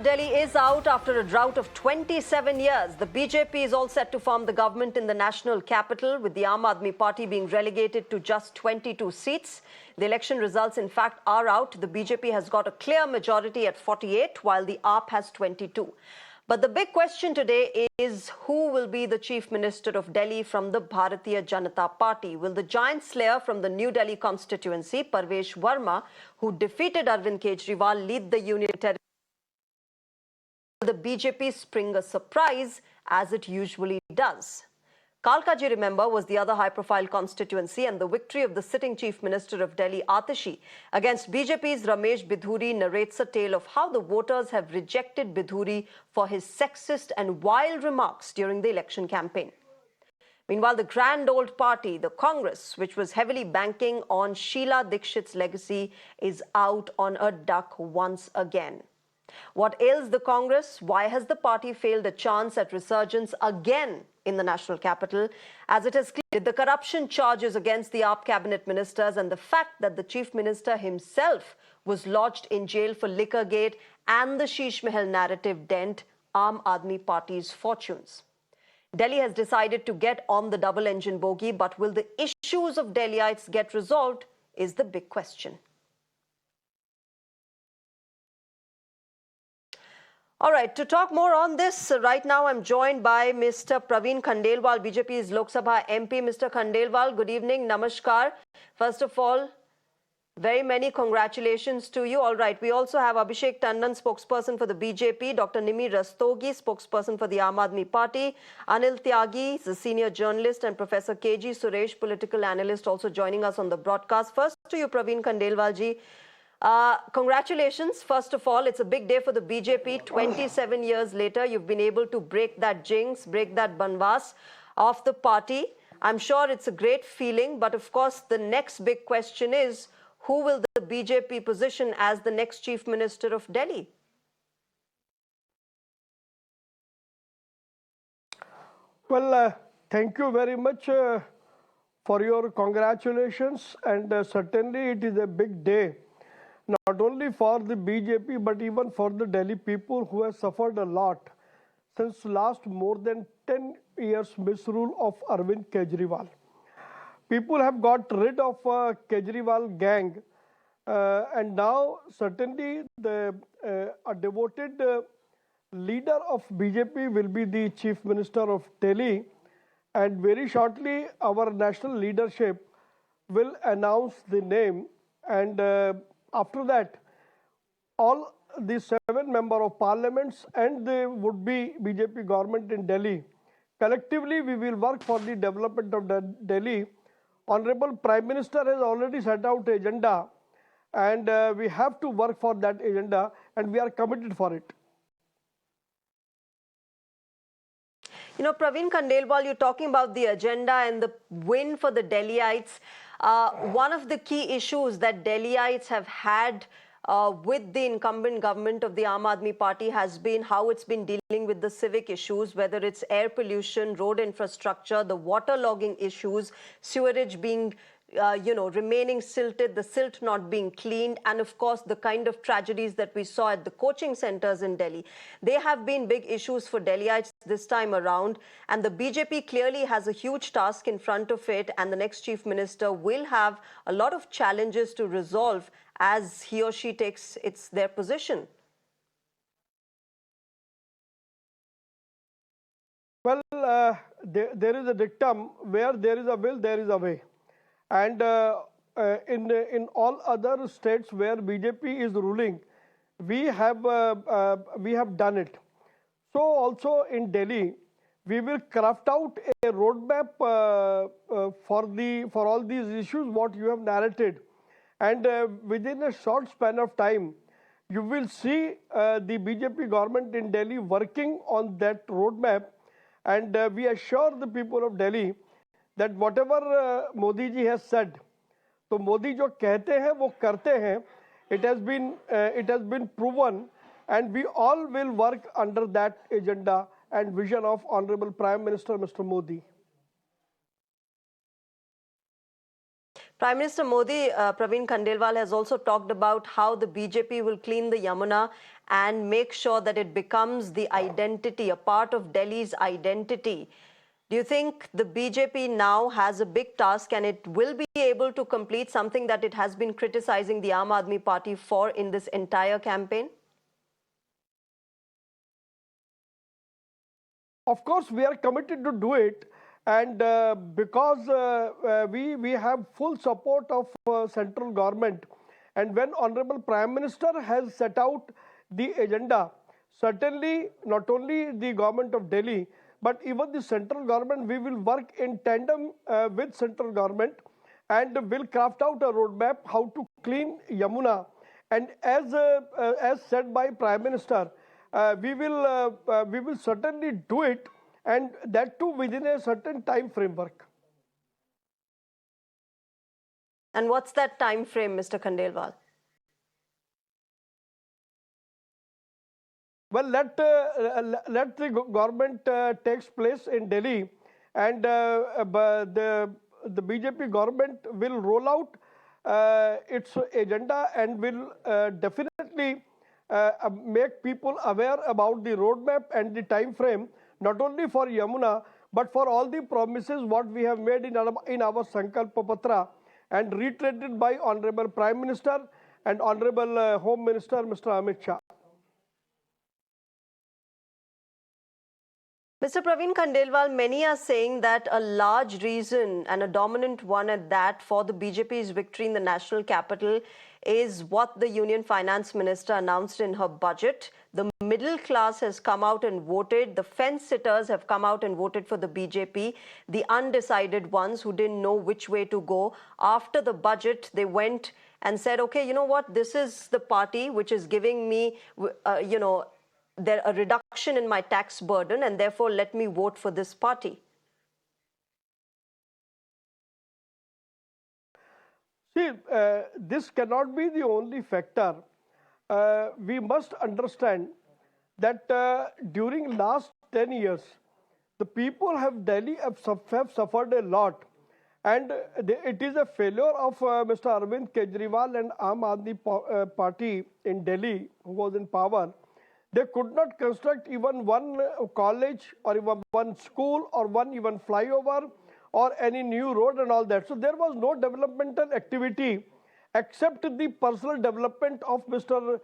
Delhi is out after a drought of 27 years. The BJP is all set to form the government in the national capital, with the Aam Aadmi Party being relegated to just 22 seats. The election results, in fact, are out. The BJP has got a clear majority at 48, while the AAP has 22. But the big question today is who will be the Chief Minister of Delhi from the Bharatiya Janata Party? Will the giant slayer from the New Delhi constituency, Parvesh Verma, who defeated Arvind Kejriwal, lead the Union Territory? The BJP spring a surprise, as it usually does. Kalkaji, remember, was the other high-profile constituency, and the victory of the sitting Chief Minister of Delhi, Atashi, against BJP's Ramesh Bidhuri narrates a tale of how the voters have rejected Bidhuri for his sexist and wild remarks during the election campaign. Meanwhile, the grand old party, the Congress, which was heavily banking on Sheila Dikshit's legacy, is out on a duck once again. What ails the Congress? Why has the party failed a chance at resurgence again in the national capital? As it has cleared the corruption charges against the AAP cabinet ministers and the fact that the chief minister himself was lodged in jail for Liquorgate and the Sheesh Mahal narrative dent Aam Aadmi Party's fortunes. Delhi has decided to get on the double-engine bogie, but will the issues of Delhiites get resolved is the big question. All right, to talk more on this, right now I'm joined by Mr. Praveen Khandelwal, BJP's Lok Sabha MP. Mr. Khandelwal, good evening, namaskar. First of all, very many congratulations to you. All right, we also have Abhishek Tandon, spokesperson for the BJP, Dr. Nimi Rastogi, spokesperson for the Aam Aadmi Party, Anil Tyagi, the senior journalist, and Professor KG Suresh, political analyst, also joining us on the broadcast. First to you, Praveen Khandelwal ji. Congratulations. First of all, it's a big day for the BJP. 27 years later, you've been able to break that jinx, break that banvas of the party. I'm sure it's a great feeling, but of course, the next big question is, who will the BJP position as the next Chief Minister of Delhi? Well, thank you very much for your congratulations, and certainly it is a big day, not only for the BJP, but even for the Delhi people who have suffered a lot since last more than 10 years misrule of Arvind Kejriwal. People have got rid of Kejriwal gang, and now certainly a devoted leader of BJP will be the Chief Minister of Delhi, and very shortly our national leadership will announce the name, and after that, all the 7 members of parliaments and the would-be BJP government in Delhi, collectively we will work for the development of Delhi. Honorable Prime Minister has already set out an agenda, and we have to work for that agenda, and we are committed for it. You know, Praveen Khandelwal, you're talking about the agenda and the win for the Delhiites. One of the key issues that Delhiites have had with the incumbent government of the Aam Aadmi Party has been how it's been dealing with the civic issues, whether it's air pollution, road infrastructure, the waterlogging issues, sewerage being remaining silted, the silt not being cleaned, and of course the kind of tragedies that we saw at the coaching centers in Delhi. They have been big issues for Delhiites this time around, and the BJP clearly has a huge task in front of it, and the next Chief Minister will have a lot of challenges to resolve as he or she takes their position. Well, there is a dictum, where there is a will, there is a way. And in all other states where BJP is ruling, we have done it. So also in Delhi, we will craft out a roadmap for all these issues what you have narrated, and within a short span of time, you will see the BJP government in Delhi working on that roadmap, and we assure the people of Delhi that whatever Modi ji has said, तो मोदी जो कहते हैं वो करते हैं. It has been proven, and we all will work under that agenda and vision of Honorable Prime Minister Mr. Modi. Prime Minister Modi, Praveen Khandelwal has also talked about how the BJP will clean the Yamuna and make sure that it becomes the identity, a part of Delhi's identity. Do you think the BJP now has a big task and it will be able to complete something that it has been criticizing the Aam Aadmi Party for in this entire campaign? Of course, we are committed to do it, and because we have full support of central government, and when Honorable Prime Minister has set out the agenda, certainly not only the government of Delhi, but even the central government, we will work in tandem with central government, and will craft out a roadmap how to clean Yamuna. And as said by Prime Minister, we will certainly do it, and that too within a certain time framework. And what's that time frame, Mr. Khandelwal? Well, let the government takes place in Delhi, and the BJP government will roll out its agenda and will definitely make people aware about the roadmap and the time frame, not only for Yamuna, but for all the promises what we have made in our Sankalpa Patra and reiterated by Honorable Prime Minister and Honorable Home Minister Mr. Amit Shah. Mr. Praveen Khandelwal, many are saying that a large reason and a dominant one at that for the BJP's victory in the national capital is what the Union Finance Minister announced in her budget. The middle class has come out and voted. The fence-sitters have come out and voted for the BJP. The undecided ones who didn't know which way to go. After the budget, they went and said, okay, you know what, this is the party which is giving me, a reduction in my tax burden, and therefore let me vote for this party. See, this cannot be the only factor. We must understand that during last 10 years, the people of Delhi have suffered a lot. And it is a failure of Mr. Arvind Kejriwal and Aam Aadmi Party in Delhi, who was in power. They could not construct even one college or even one school or one even flyover or any new road and all that. So there was no developmental activity except the personal development of Mr.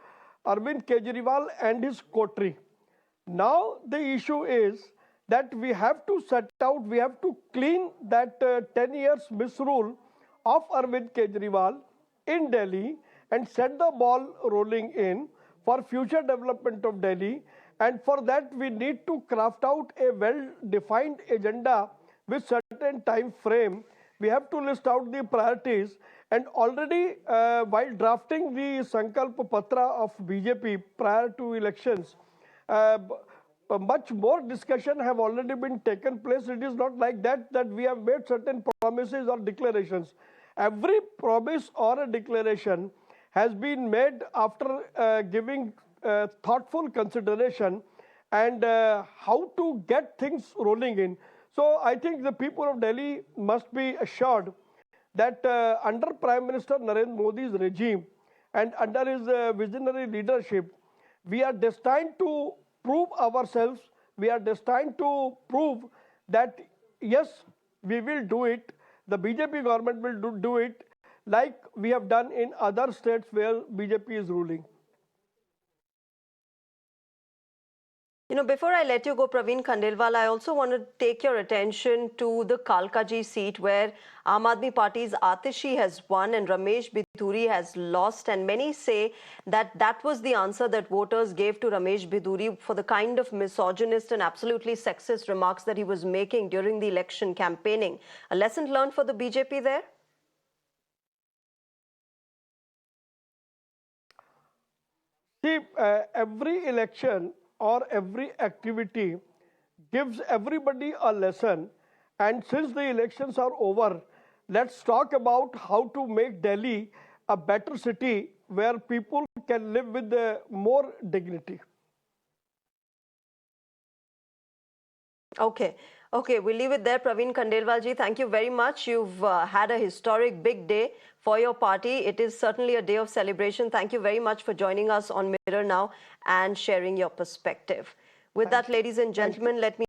Arvind Kejriwal and his coterie. Now the issue is that we have to set out, we have to clean that 10 years misrule of Arvind Kejriwal in Delhi and set the ball rolling in for future development of Delhi. And for that, we need to craft out a well-defined agenda with certain time frame. We have to list out the priorities. And already, while drafting the Sankalpa Patra of BJP prior to elections, much more discussion have already been taken place. It is not like that we have made certain promises or declarations. Every promise or a declaration has been made after giving thoughtful consideration and how to get things rolling in. So I think the people of Delhi must be assured that under Prime Minister Narendra Modi's regime and under his visionary leadership, we are destined to prove ourselves. We are destined to prove that, yes, we will do it. The BJP government will do it, like we have done in other states where BJP is ruling. You know, before I let you go, Praveen Khandelwal, I also want to take your attention to the Kalkaji seat where Aam Aadmi Party's Atishi has won and Ramesh Biduri has lost. And many say that that was the answer that voters gave to Ramesh Biduri for the kind of misogynist and absolutely sexist remarks that he was making during the election campaigning. A lesson learned for the BJP there? See, every election or every activity gives everybody a lesson. And since the elections are over, let's talk about how to make Delhi a better city where people can live with more dignity. Okay. Okay, we'll leave it there. Praveen Khandelwal ji, thank you very much. You've had a historic big day for your party. It is certainly a day of celebration. Thank you very much for joining us on Mirror Now and sharing your perspective. With that, ladies and gentlemen, let me